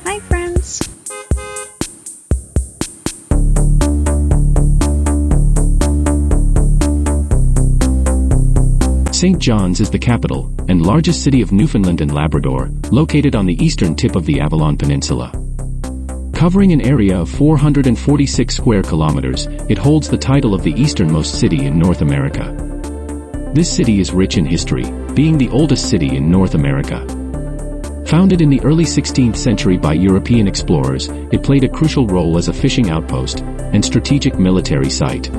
Hi, friends! St. John's is the capital and largest city of Newfoundland and Labrador, located on the eastern tip of the Avalon Peninsula. Covering an area of 446 square kilometers, it holds the title of the easternmost city in North America. This city is rich in history, being the oldest city in North America. Founded in the early 16th century by European explorers, it played a crucial role as a fishing outpost and strategic military site.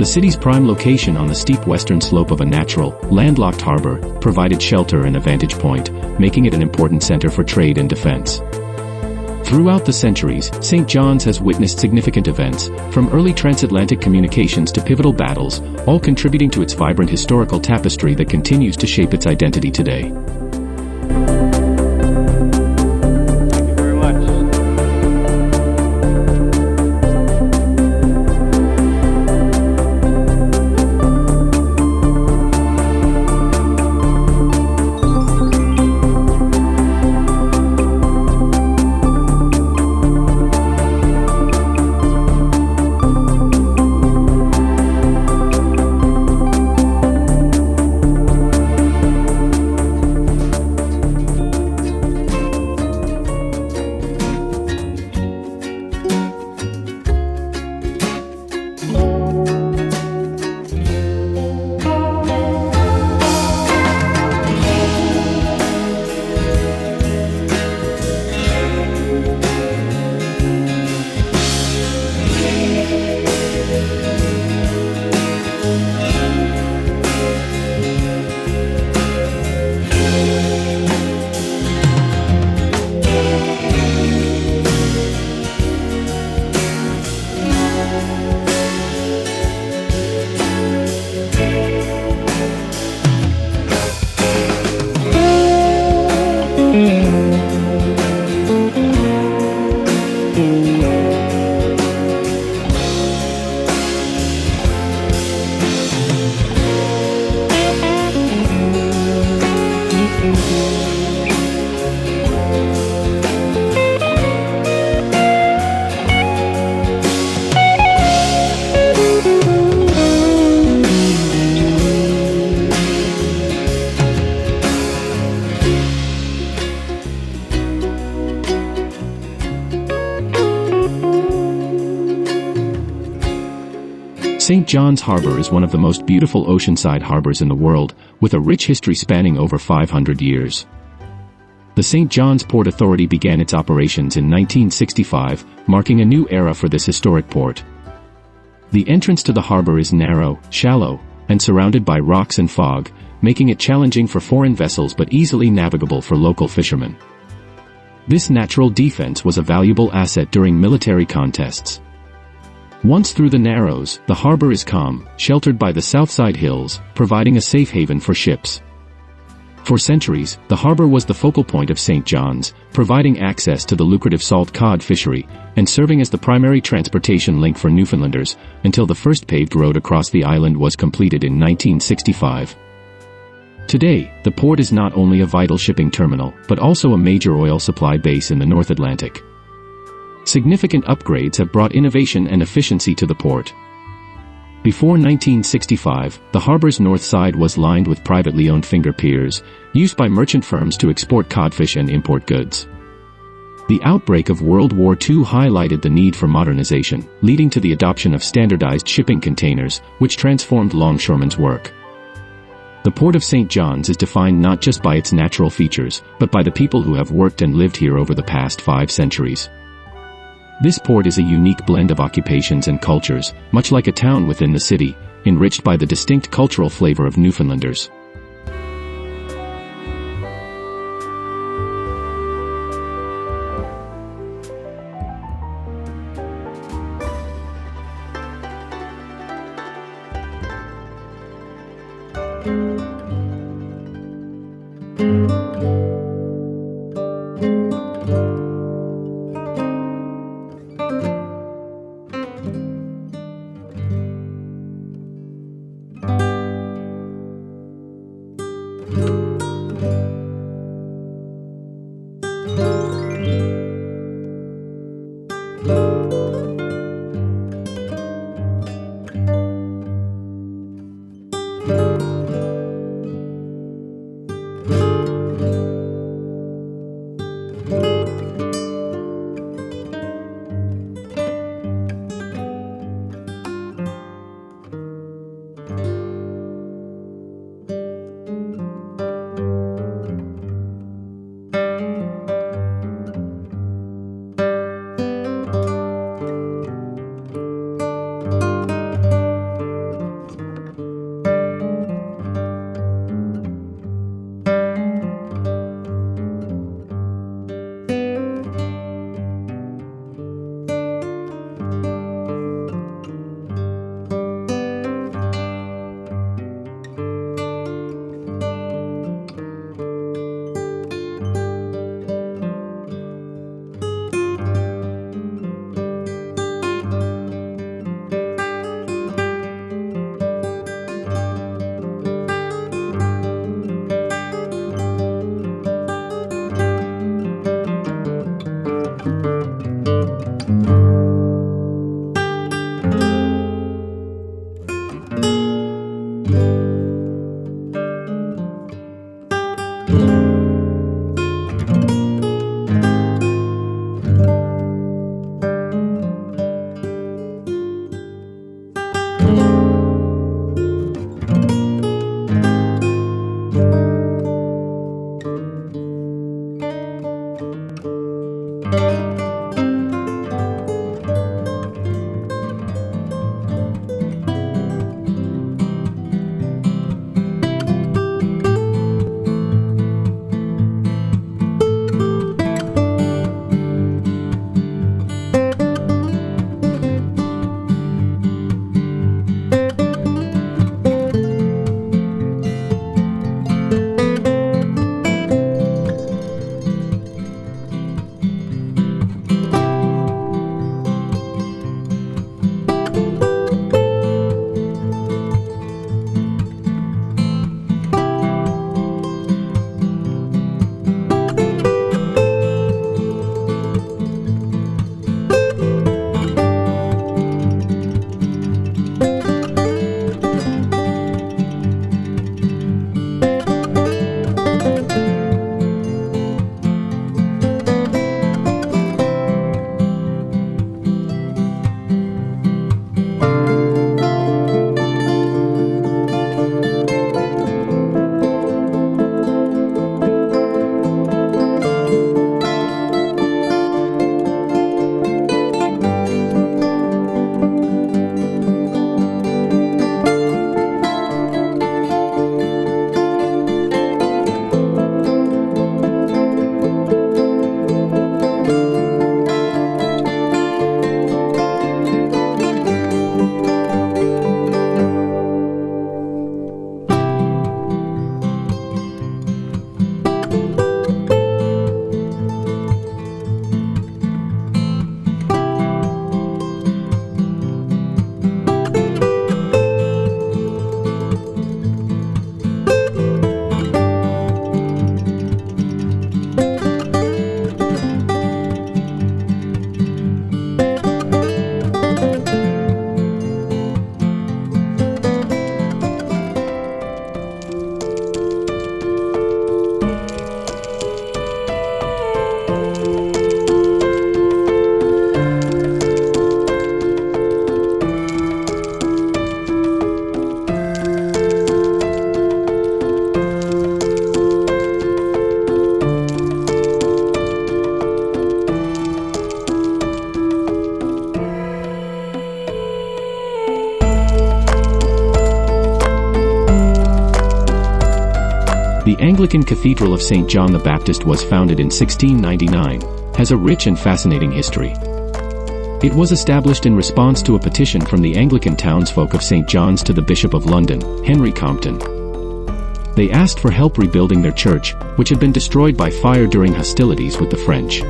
The city's prime location on the steep western slope of a natural, landlocked harbor provided shelter and a vantage point, making it an important center for trade and defense. Throughout the centuries, St. John's has witnessed significant events, from early transatlantic communications to pivotal battles, all contributing to its vibrant historical tapestry that continues to shape its identity today. St. John's Harbour is one of the most beautiful oceanside harbors in the world, with a rich history spanning over 500 years. The St. John's Port Authority began its operations in 1965, marking a new era for this historic port. The entrance to the harbour is narrow, shallow, and surrounded by rocks and fog, making it challenging for foreign vessels but easily navigable for local fishermen. This natural defense was a valuable asset during military contests. Once through the Narrows, the harbor is calm, sheltered by the Southside Hills, providing a safe haven for ships. For centuries, the harbor was the focal point of St. John's, providing access to the lucrative salt cod fishery, and serving as the primary transportation link for Newfoundlanders, until the first paved road across the island was completed in 1965. Today, the port is not only a vital shipping terminal, but also a major oil supply base in the North Atlantic. Significant upgrades have brought innovation and efficiency to the port. Before 1965, the harbor's north side was lined with privately owned finger piers, used by merchant firms to export codfish and import goods. The outbreak of World War II highlighted the need for modernization, leading to the adoption of standardized shipping containers, which transformed longshoremen's work. The Port of St. John's is defined not just by its natural features, but by the people who have worked and lived here over the past 5 centuries. This port is a unique blend of occupations and cultures, much like a town within the city, enriched by the distinct cultural flavor of Newfoundlanders. The Anglican Cathedral of St. John the Baptist was founded in 1699, has a rich and fascinating history. It was established in response to a petition from the Anglican townsfolk of St. John's to the Bishop of London, Henry Compton. They asked for help rebuilding their church, which had been destroyed by fire during hostilities with the French.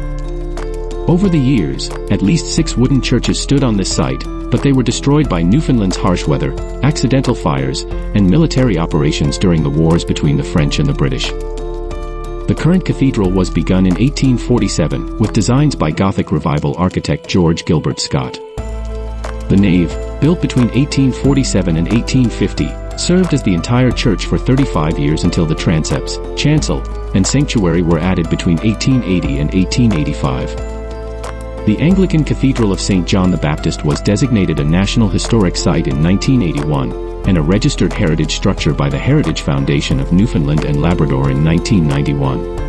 Over the years, at least 6 wooden churches stood on this site, but they were destroyed by Newfoundland's harsh weather, accidental fires, and military operations during the wars between the French and the British. The current cathedral was begun in 1847, with designs by Gothic Revival architect George Gilbert Scott. The nave, built between 1847 and 1850, served as the entire church for 35 years until the transepts, chancel, and sanctuary were added between 1880 and 1885. The Anglican Cathedral of St. John the Baptist was designated a National Historic Site in 1981, and a registered heritage structure by the Heritage Foundation of Newfoundland and Labrador in 1991.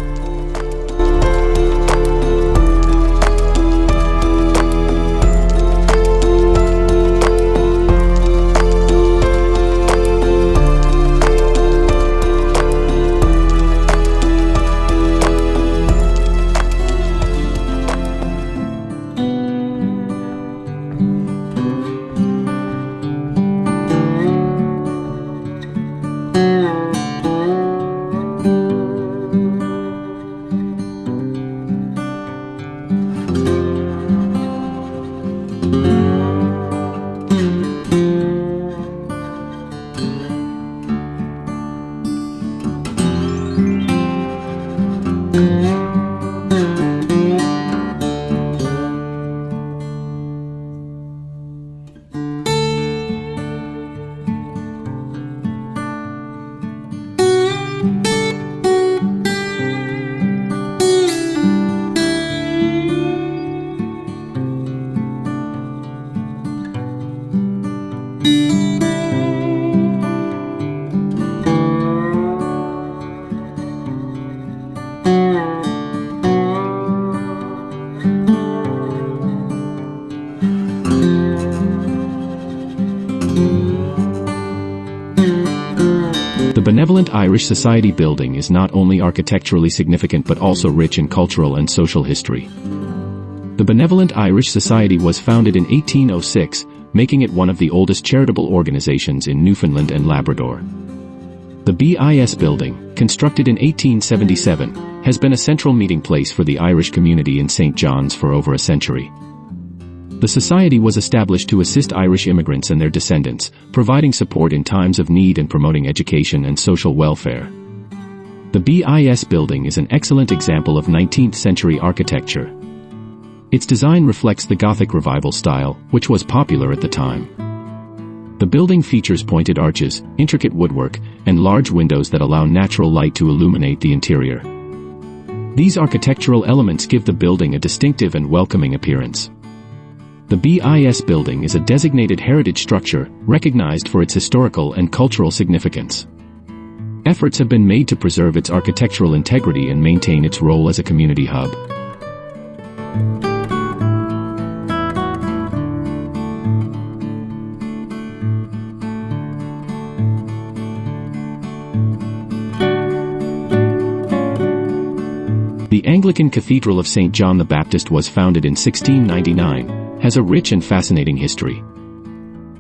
Benevolent Irish Society building is not only architecturally significant but also rich in cultural and social history. The Benevolent Irish Society was founded in 1806, making it one of the oldest charitable organizations in Newfoundland and Labrador. The BIS building, constructed in 1877, has been a central meeting place for the Irish community in St. John's for over a century. The society was established to assist Irish immigrants and their descendants, providing support in times of need and promoting education and social welfare. The BIS building is an excellent example of 19th-century architecture. Its design reflects the Gothic Revival style, which was popular at the time. The building features pointed arches, intricate woodwork, and large windows that allow natural light to illuminate the interior. These architectural elements give the building a distinctive and welcoming appearance. The BIS building is a designated heritage structure, recognized for its historical and cultural significance. Efforts have been made to preserve its architectural integrity and maintain its role as a community hub. The Anglican Cathedral of St. John the Baptist was founded in 1699, has a rich and fascinating history.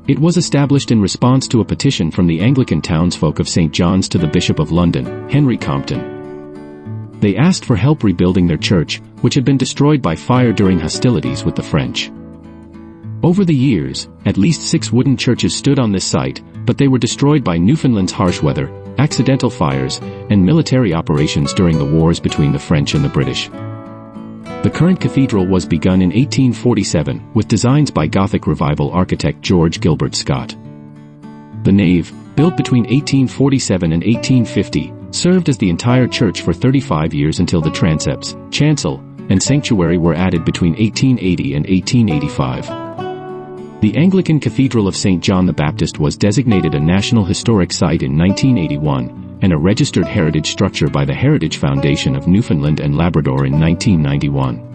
It was established in response to a petition from the Anglican townsfolk of St. John's to the Bishop of London, Henry Compton. They asked for help rebuilding their church, which had been destroyed by fire during hostilities with the French. Over the years, at least 6 wooden churches stood on this site, but they were destroyed by Newfoundland's harsh weather, accidental fires, and military operations during the wars between the French and the British. The current cathedral was begun in 1847, with designs by Gothic Revival architect George Gilbert Scott. The nave, built between 1847 and 1850, served as the entire church for 35 years until the transepts, chancel, and sanctuary were added between 1880 and 1885. The Anglican Cathedral of St. John the Baptist was designated a National Historic Site in 1981, and a registered heritage structure by the Heritage Foundation of Newfoundland and Labrador in 1991.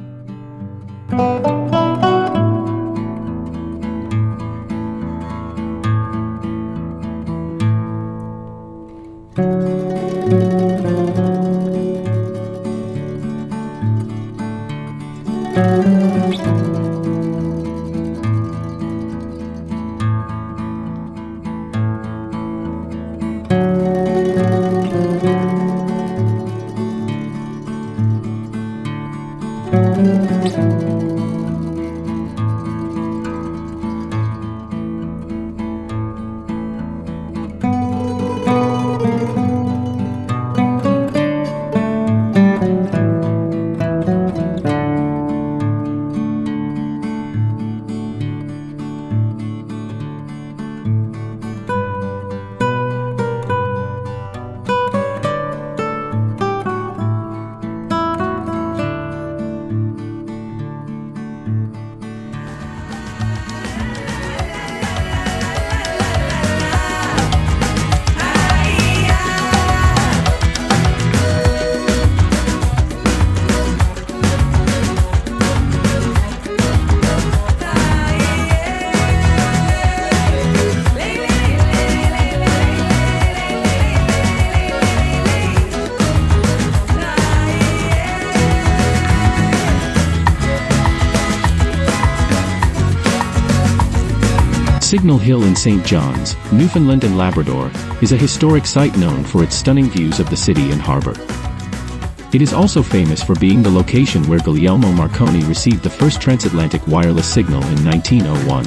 Signal Hill in St. John's, Newfoundland and Labrador, is a historic site known for its stunning views of the city and harbour. It is also famous for being the location where Guglielmo Marconi received the first transatlantic wireless signal in 1901.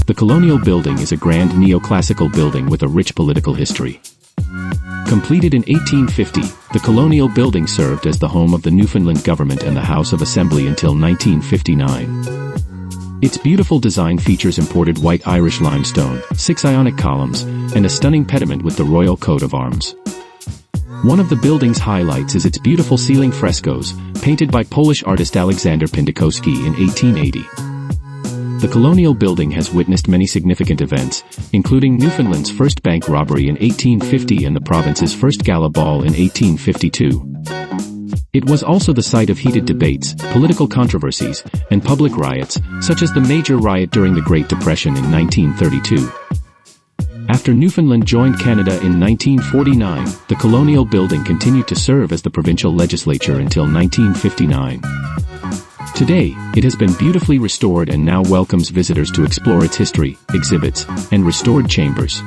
The Colonial building is a grand neoclassical building with a rich political history. Completed in 1850, the Colonial building served as the home of the Newfoundland government and the House of Assembly until 1959. Its beautiful design features imported white Irish limestone, 6 Ionic columns, and a stunning pediment with the royal coat of arms. One of the building's highlights is its beautiful ceiling frescoes, painted by Polish artist Alexander Pindykowski in 1880. The Colonial building has witnessed many significant events, including Newfoundland's first bank robbery in 1850 and the province's first gala ball in 1852. It was also the site of heated debates, political controversies, and public riots, such as the major riot during the Great Depression in 1932. After Newfoundland joined Canada in 1949, the Colonial building continued to serve as the provincial legislature until 1959. Today, it has been beautifully restored and now welcomes visitors to explore its history, exhibits, and restored chambers.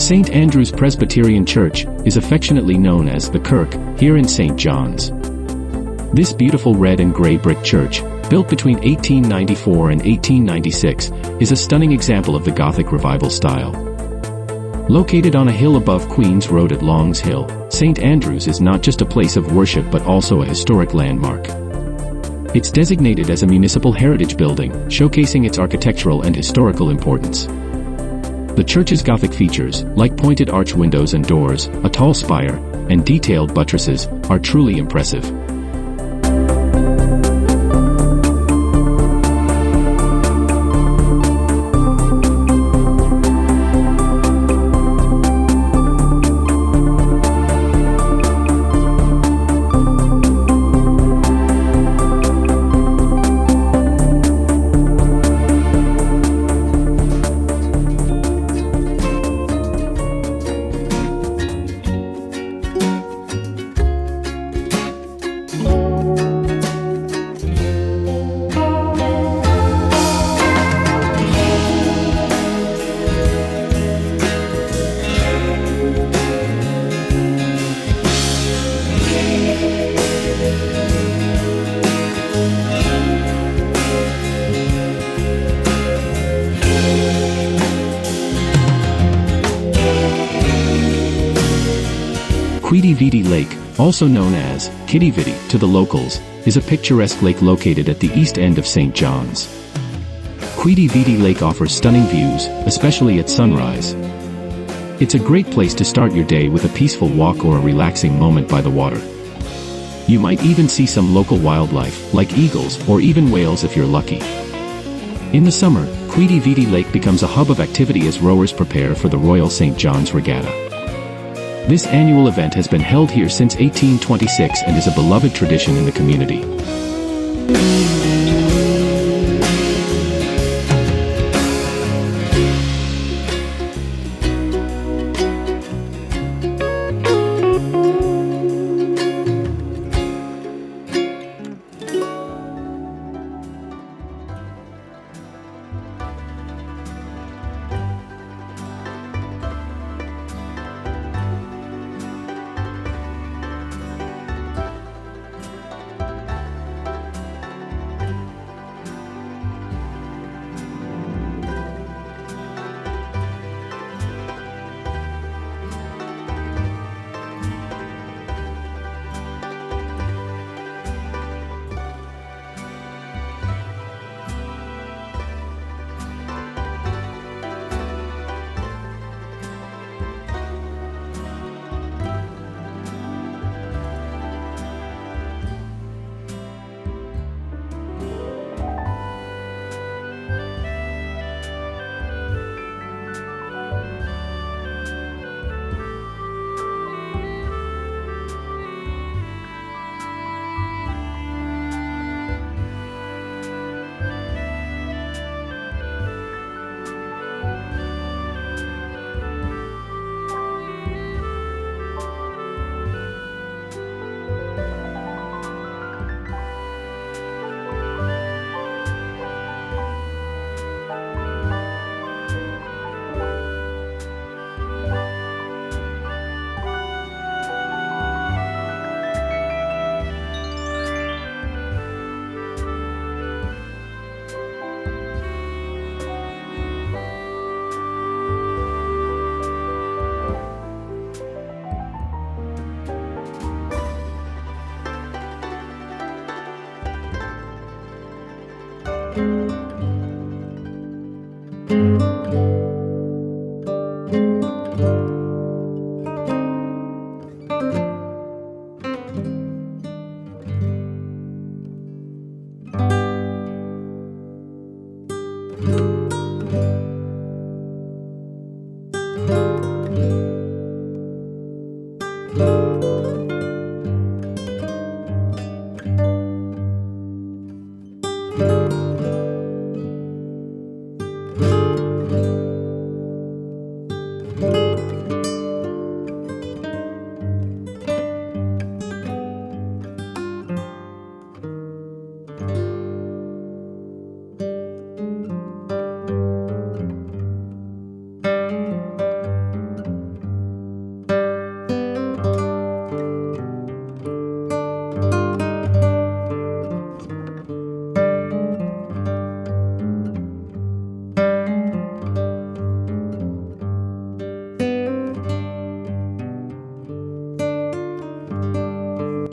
St. Andrew's Presbyterian Church is affectionately known as the Kirk, here in St. John's. This beautiful red and grey brick church, built between 1894 and 1896, is a stunning example of the Gothic Revival style. Located on a hill above Queen's Road at Longs Hill, St. Andrew's is not just a place of worship but also a historic landmark. It's designated as a municipal heritage building, showcasing its architectural and historical importance. The church's Gothic features, like pointed arch windows and doors, a tall spire, and detailed buttresses, are truly impressive. Vidi Lake, also known as Quidi Vidi to the locals, is a picturesque lake located at the east end of St. John's. Quidi Vidi Lake offers stunning views, especially at sunrise. It's a great place to start your day with a peaceful walk or a relaxing moment by the water. You might even see some local wildlife, like eagles or even whales if you're lucky. In the summer, Quidi Vidi Lake becomes a hub of activity as rowers prepare for the Royal St. John's Regatta. This annual event has been held here since 1826 and is a beloved tradition in the community.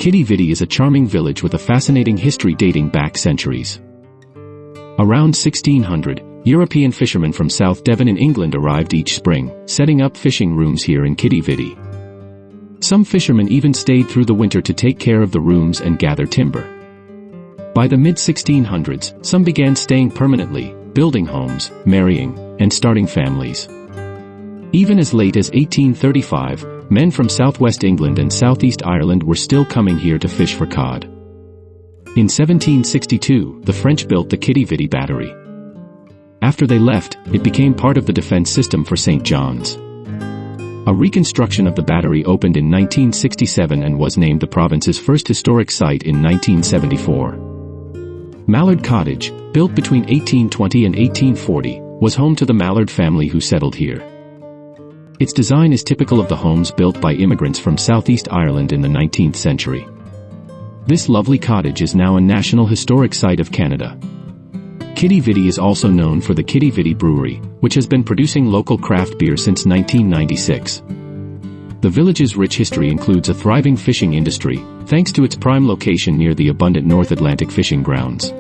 Quidi Vidi is a charming village with a fascinating history dating back centuries. Around 1600, European fishermen from South Devon in England arrived each spring, setting up fishing rooms here in Quidi Vidi. Some fishermen even stayed through the winter to take care of the rooms and gather timber. By the mid-1600s, some began staying permanently, building homes, marrying, and starting families. Even as late as 1835, men from southwest England and southeast Ireland were still coming here to fish for cod. In 1762, the French built the Quidi Vidi Battery. After they left, it became part of the defense system for St. John's. A reconstruction of the battery opened in 1967 and was named the province's first historic site in 1974. Mallard Cottage, built between 1820 and 1840, was home to the Mallard family who settled here. Its design is typical of the homes built by immigrants from southeast Ireland in the 19th century. This lovely cottage is now a National Historic Site of Canada. Quidi Vidi is also known for the Quidi Vidi Brewery, which has been producing local craft beer since 1996. The village's rich history includes a thriving fishing industry, thanks to its prime location near the abundant North Atlantic fishing grounds.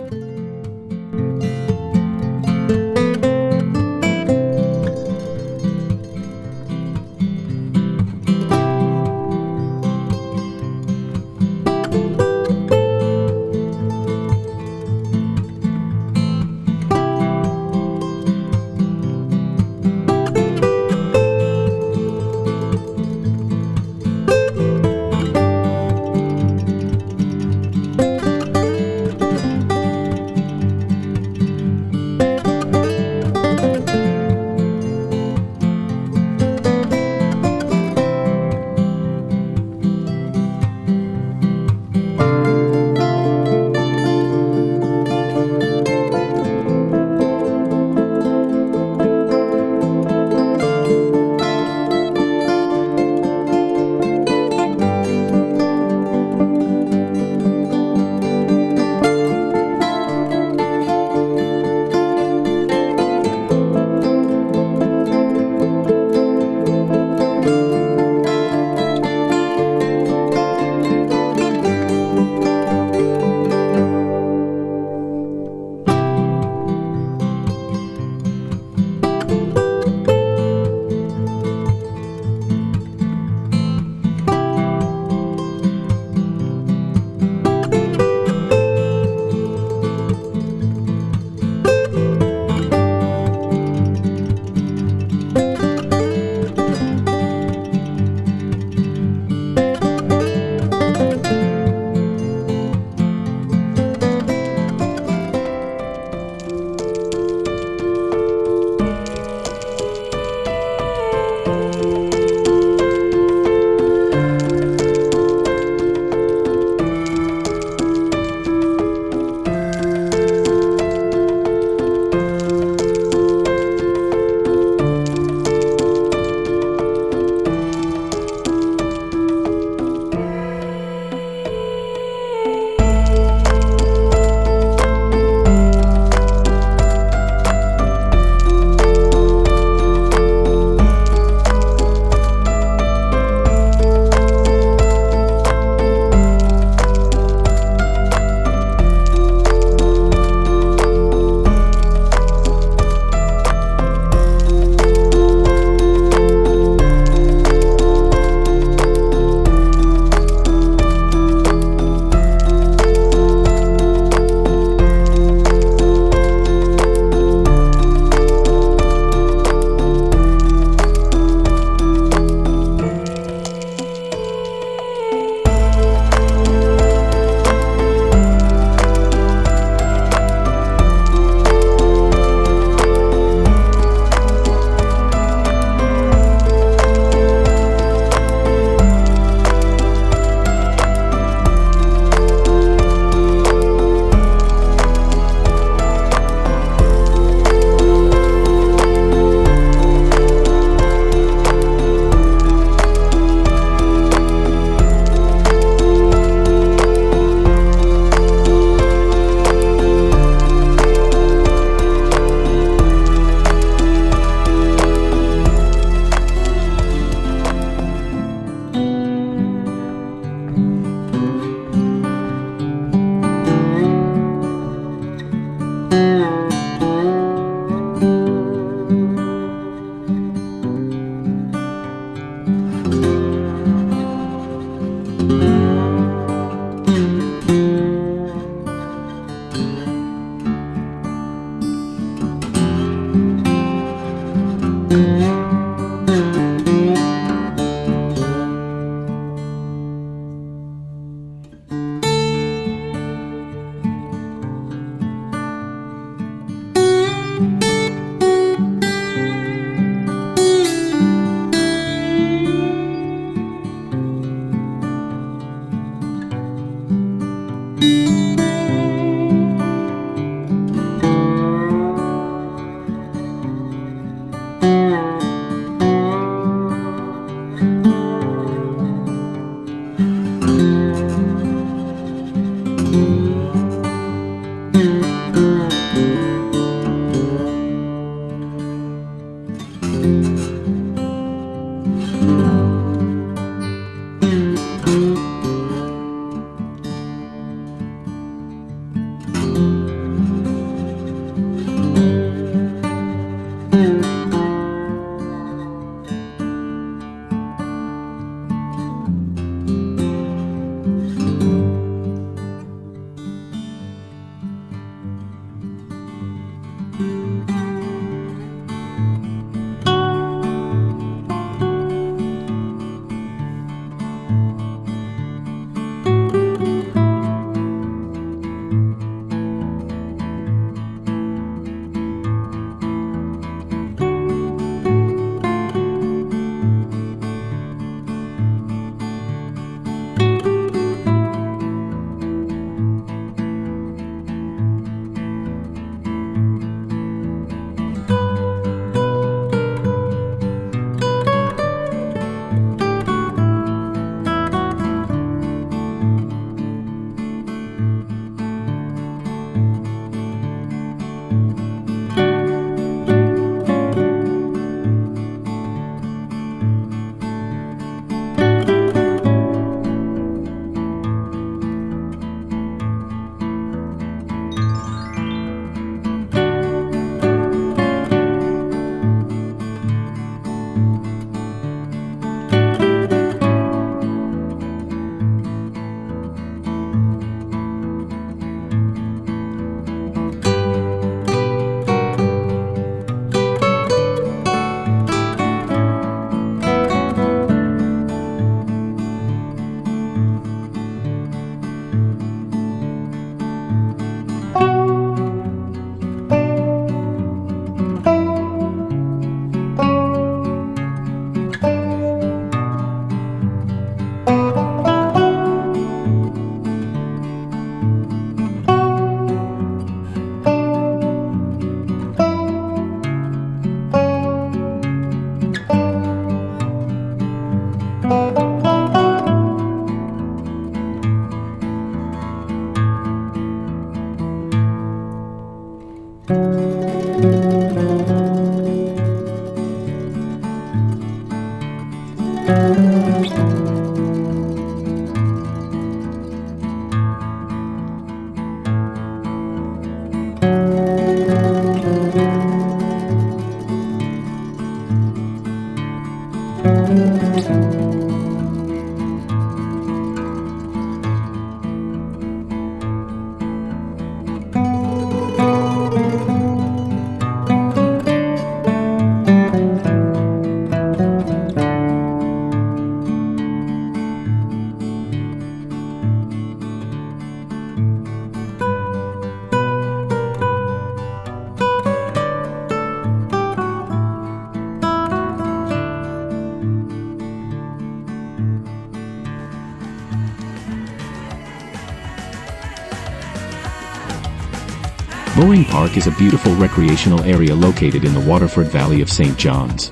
Bowring Park is a beautiful recreational area located in the Waterford Valley of St. John's.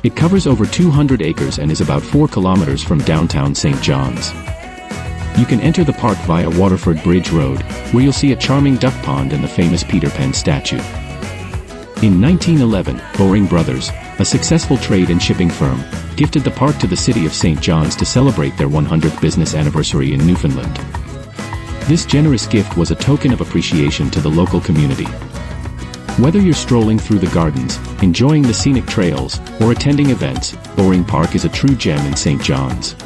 It covers over 200 acres and is about 4 kilometers from downtown St. John's. You can enter the park via Waterford Bridge Road, where you'll see a charming duck pond and the famous Peter Pan statue. In 1911, Bowring Brothers, a successful trade and shipping firm, gifted the park to the city of St. John's to celebrate their 100th business anniversary in Newfoundland. This generous gift was a token of appreciation to the local community. Whether you're strolling through the gardens, enjoying the scenic trails, or attending events, Bowring Park is a true gem in St. John's.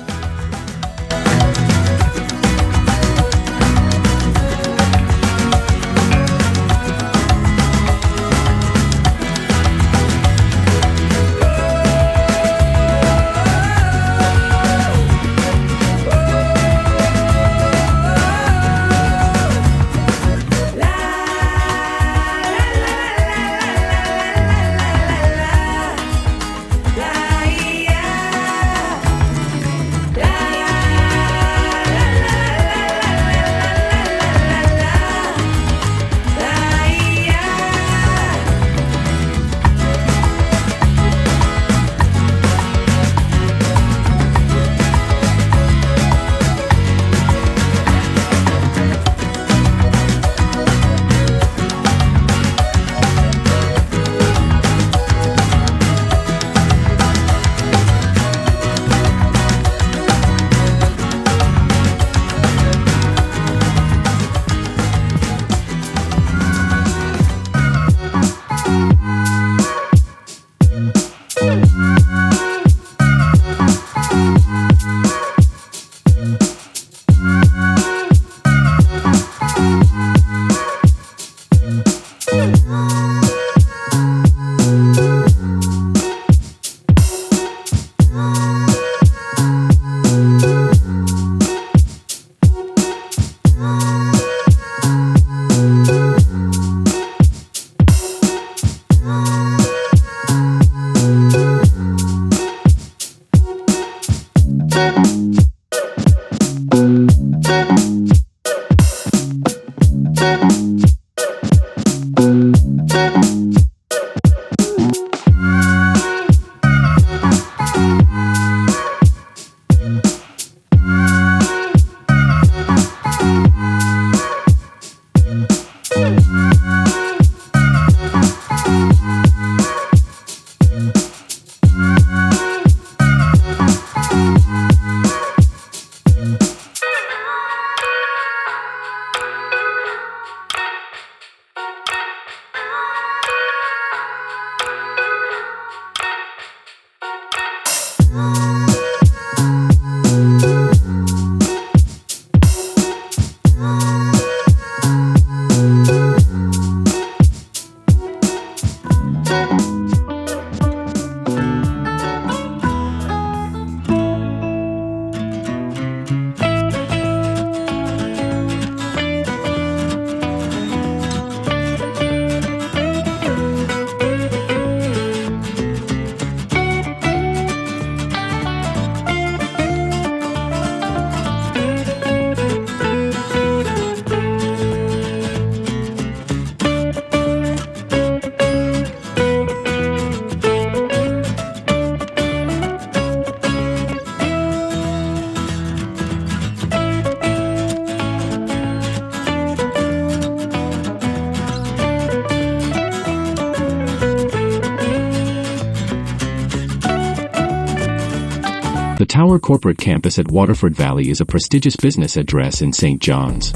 The Tower Corporate Campus at Waterford Valley is a prestigious business address in St. John's.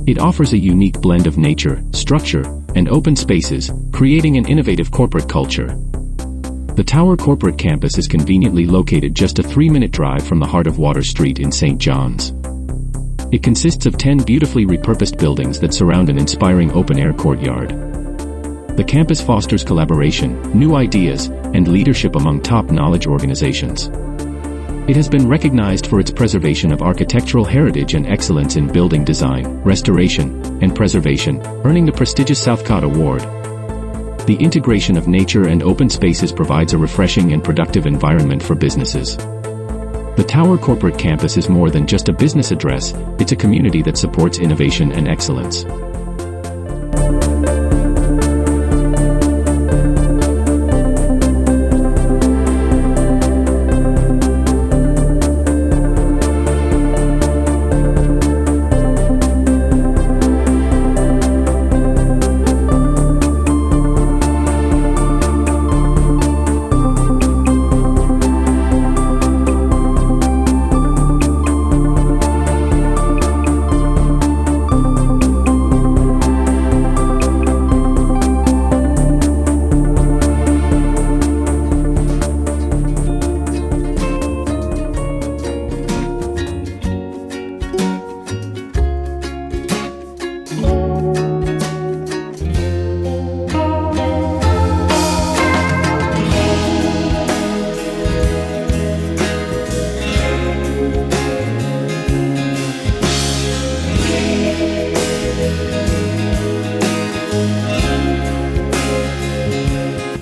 It offers a unique blend of nature, structure, and open spaces, creating an innovative corporate culture. The Tower Corporate Campus is conveniently located just a 3-minute drive from the heart of Water Street in St. John's. It consists of 10 beautifully repurposed buildings that surround an inspiring open-air courtyard. The campus fosters collaboration, new ideas, and leadership among top-knowledge organizations. It has been recognized for its preservation of architectural heritage and excellence in building design, restoration, and preservation, earning the prestigious Southcott Award. The integration of nature and open spaces provides a refreshing and productive environment for businesses. The Tower Corporate Campus is more than just a business address, it's a community that supports innovation and excellence.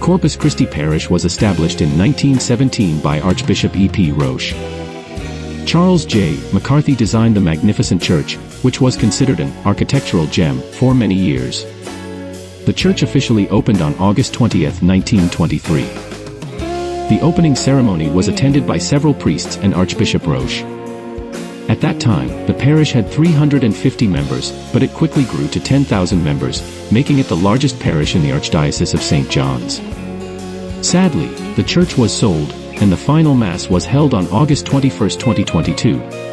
Corpus Christi Parish was established in 1917 by Archbishop E.P. Roche. Charles J. McCarthy designed the magnificent church, which was considered an architectural gem for many years. The church officially opened on August 20, 1923. The opening ceremony was attended by several priests and Archbishop Roche. At that time, the parish had 350 members, but it quickly grew to 10,000 members, making it the largest parish in the Archdiocese of St. John's. Sadly, the church was sold, and the final Mass was held on August 21, 2022.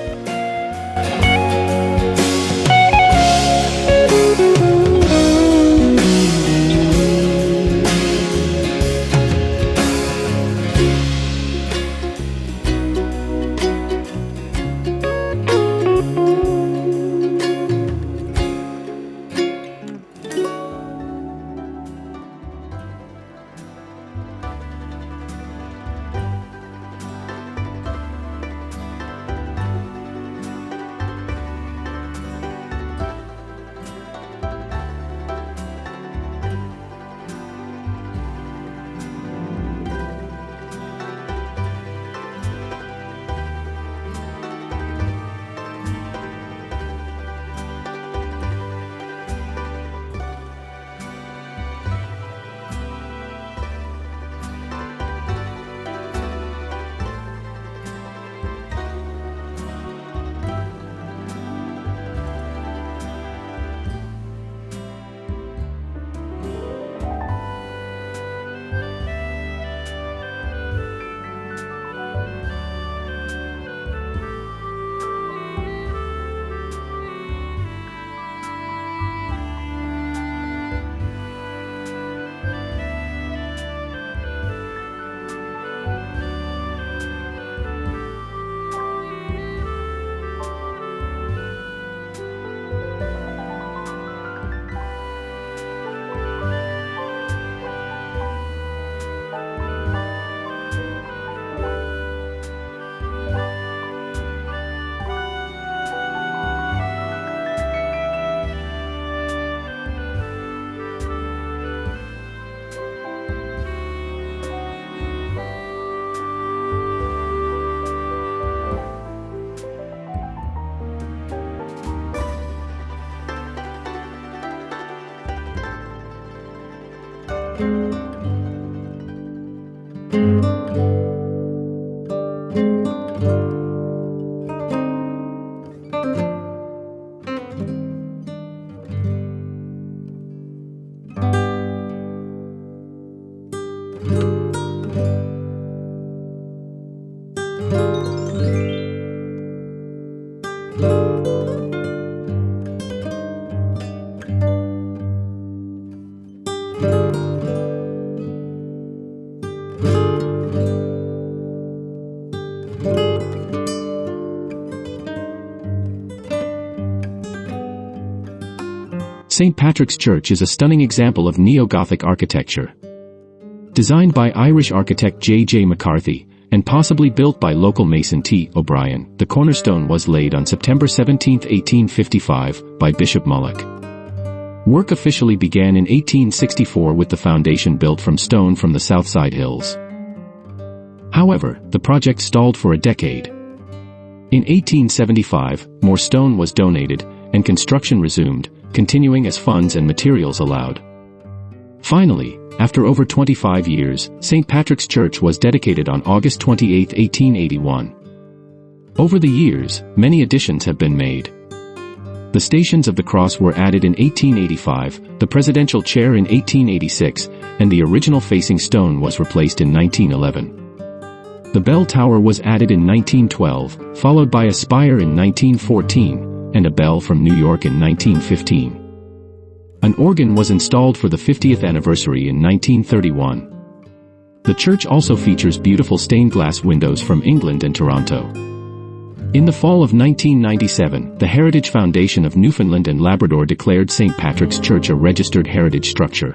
St. Patrick's Church is a stunning example of neo-Gothic architecture. Designed by Irish architect J. J. McCarthy, and possibly built by local mason T. O'Brien, the cornerstone was laid on September 17, 1855, by Bishop Mullock. Work officially began in 1864 with the foundation built from stone from the Southside Hills. However, the project stalled for a decade. In 1875, more stone was donated, and construction resumed, continuing as funds and materials allowed. Finally, after over 25 years, St. Patrick's Church was dedicated on August 28, 1881. Over the years, many additions have been made. The Stations of the Cross were added in 1885, the Presidential Chair in 1886, and the original facing stone was replaced in 1911. The bell tower was added in 1912, followed by a spire in 1914, and a bell from New York in 1915. An organ was installed for the 50th anniversary in 1931. The church also features beautiful stained glass windows from England and Toronto. In the fall of 1997, the Heritage Foundation of Newfoundland and Labrador declared St. Patrick's Church a registered heritage structure.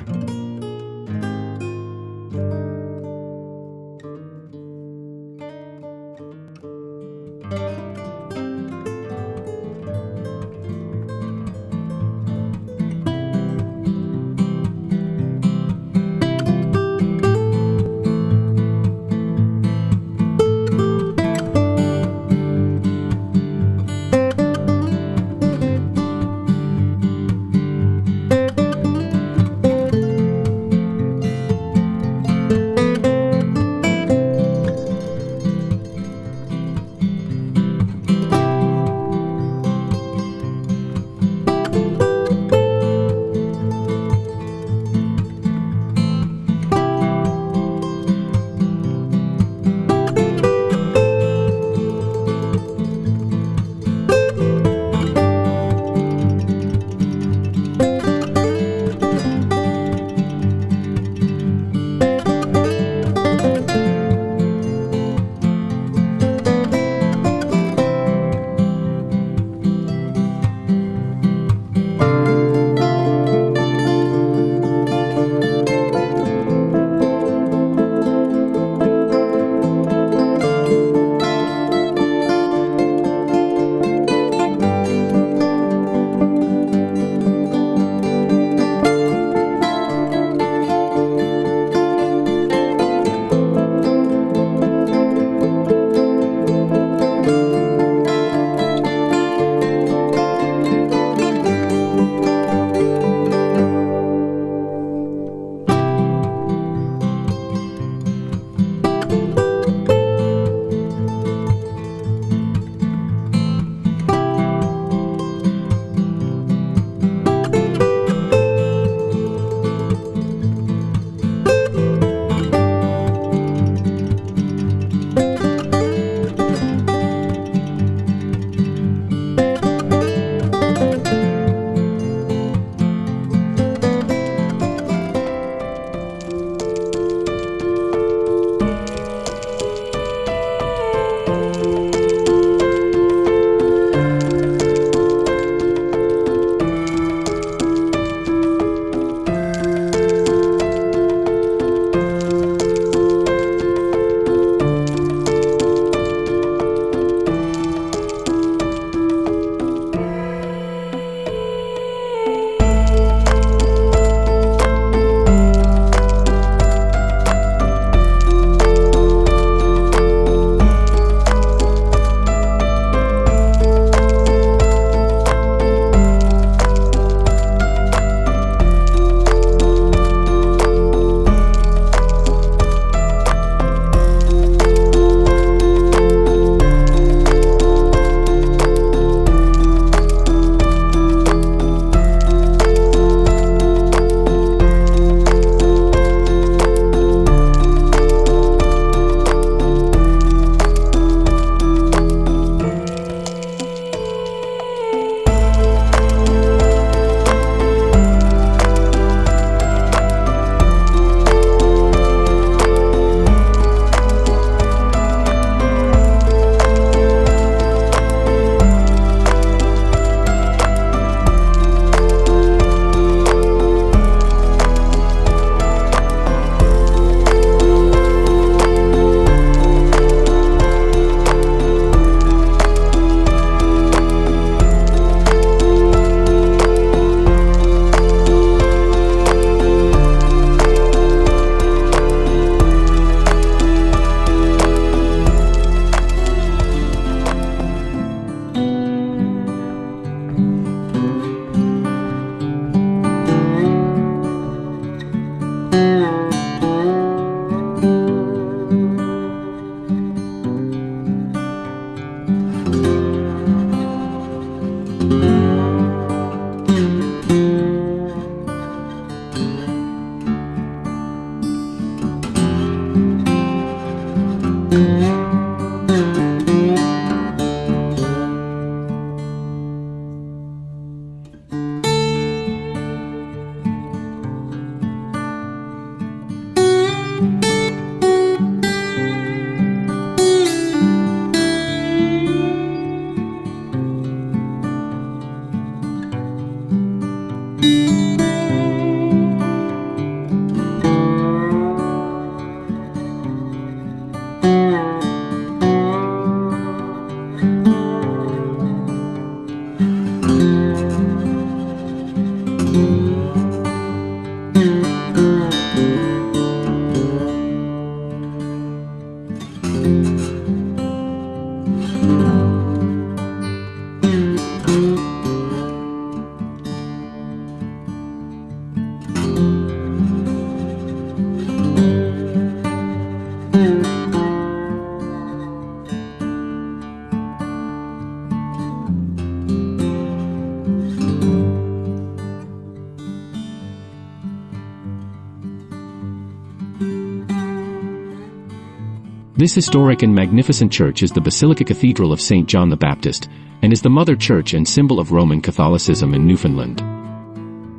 This historic and magnificent church is the Basilica Cathedral of St. John the Baptist, and is the mother church and symbol of Roman Catholicism in Newfoundland.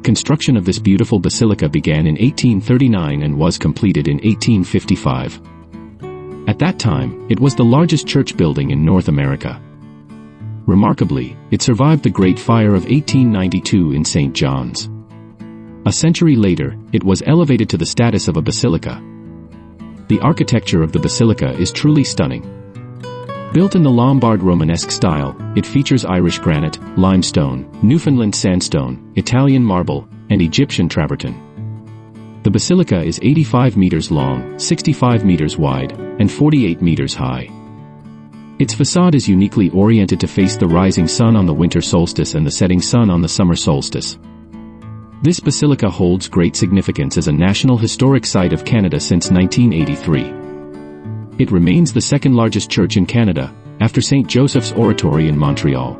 Construction of this beautiful basilica began in 1839 and was completed in 1855. At that time, it was the largest church building in North America. Remarkably, it survived the Great Fire of 1892 in St. John's. A century later, it was elevated to the status of a basilica. The architecture of the basilica is truly stunning. Built in the Lombard Romanesque style, it features Irish granite, limestone, Newfoundland sandstone, Italian marble, and Egyptian travertine. The basilica is 85 meters long, 65 meters wide, and 48 meters high. Its facade is uniquely oriented to face the rising sun on the winter solstice and the setting sun on the summer solstice. This basilica holds great significance as a National Historic Site of Canada since 1983. It remains the second largest church in Canada, after St. Joseph's Oratory in Montreal.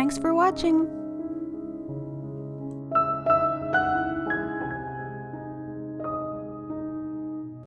Thanks for watching!